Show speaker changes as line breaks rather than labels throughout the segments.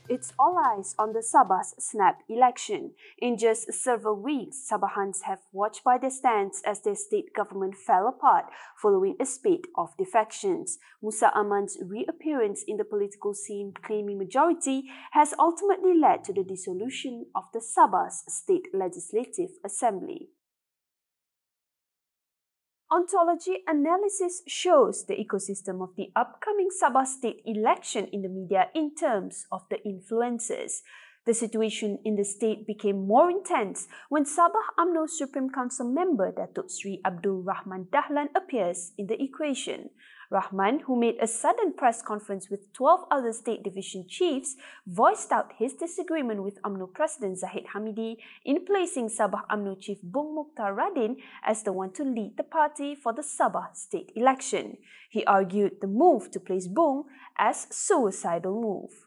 It's all eyes on the Sabah's snap election. In just several weeks, Sabahans have watched by their stands as their state government fell apart following a spate of defections. Musa Aman's reappearance in the political scene claiming majority has ultimately led to the dissolution of the Sabah's State Legislative Assembly. Ontology analysis shows the ecosystem of the upcoming Sabah state election in the media in terms of the influences. The situation in the state became more intense when Sabah UMNO Supreme Council member Datuk Sri Abdul Rahman Dahlan appears in the equation. Rahman, who made a sudden press conference with 12 other state division chiefs, voiced out his disagreement with UMNO President Zahid Hamidi in placing Sabah UMNO Chief Bung Mokhtar Radin as the one to lead the party for the Sabah state election. He argued the move to place Bung as suicidal move.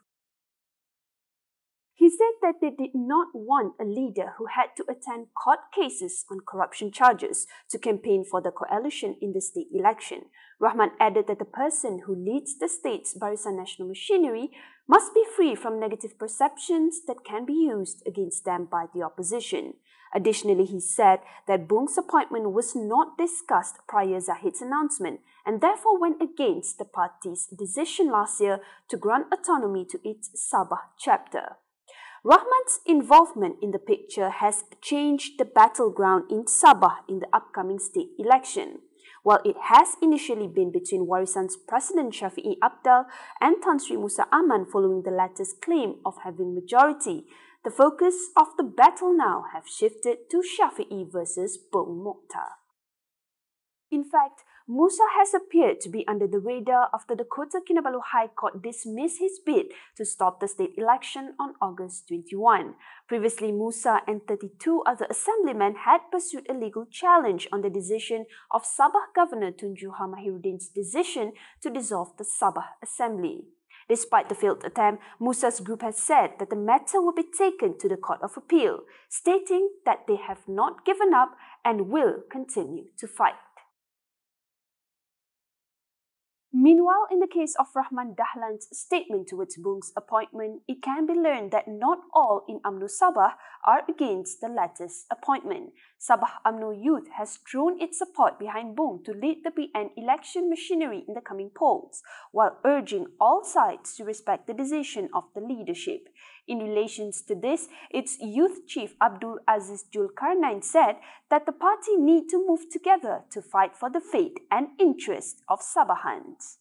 He said that they did not want a leader who had to attend court cases on corruption charges to campaign for the coalition in the state election. Rahman added that the person who leads the state's Barisan Nasional machinery must be free from negative perceptions that can be used against them by the opposition. Additionally, he said that Bung's appointment was not discussed prior Zahid's announcement and therefore went against the party's decision last year to grant autonomy to its Sabah chapter. Rahman's involvement in the picture has changed the battleground in Sabah in the upcoming state election. While it has initially been between Warisan's President Shafi'i Apdal and Tan Sri Musa Aman following the latter's claim of having majority, the focus of the battle now have shifted to Shafi'i versus Bung Mokhtar. In fact, Musa has appeared to be under the radar after the Kota Kinabalu High Court dismissed his bid to stop the state election on August 21. Previously, Musa and 32 other assemblymen had pursued a legal challenge on the decision of Sabah Governor Tun Juha Mahiruddin's decision to dissolve the Sabah Assembly. Despite the failed attempt, Musa's group has said that the matter will be taken to the Court of Appeal, stating that they have not given up and will continue to fight. Meanwhile, in the case of Rahman Dahlan's statement towards Bung's appointment, it can be learned that not all in UMNO Sabah are against the latter's appointment. Sabah UMNO Youth has thrown its support behind Bung to lead the PN election machinery in the coming polls, while urging all sides to respect the decision of the leadership. In relation to this, its youth chief Abdul Aziz Julkarnain said that the party need to move together to fight for the fate and interest of Sabahans.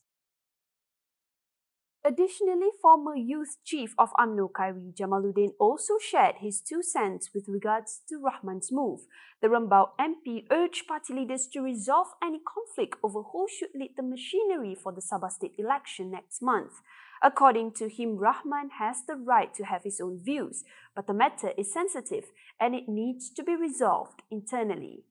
Additionally, former youth chief of UMNO Khairi Jamaluddin also shared his 2 cents with regards to Rahman's move. The Rembau MP urged party leaders to resolve any conflict over who should lead the machinery for the Sabah state election next month. According to him, Rahman has the right to have his own views, but the matter is sensitive and it needs to be resolved internally.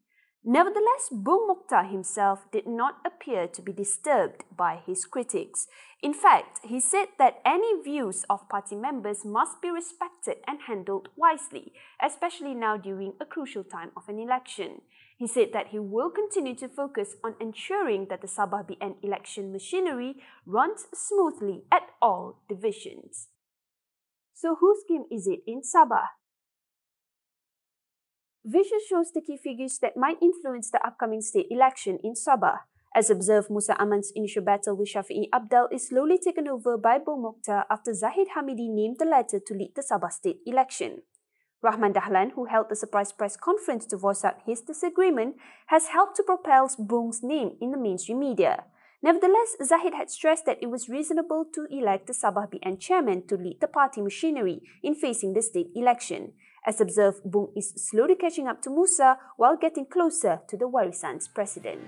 Nevertheless, Bung Mokhtar himself did not appear to be disturbed by his critics. In fact, he said that any views of party members must be respected and handled wisely, especially now during a crucial time of an election. He said that he will continue to focus on ensuring that the Sabah BN election machinery runs smoothly at all divisions. So whose game is it in Sabah? Visual shows the key figures that might influence the upcoming state election in Sabah. As observed, Musa Aman's initial battle with Shafi'i Apdal is slowly taken over by Bung Mokhtar after Zahid Hamidi named the latter to lead the Sabah state election. Rahman Dahlan, who held a surprise press conference to voice out his disagreement, has helped to propel Bung's name in the mainstream media. Nevertheless, Zahid had stressed that it was reasonable to elect the Sabah BN chairman to lead the party machinery in facing the state election. As observed, Bung is slowly catching up to Musa while getting closer to the Warisan's president.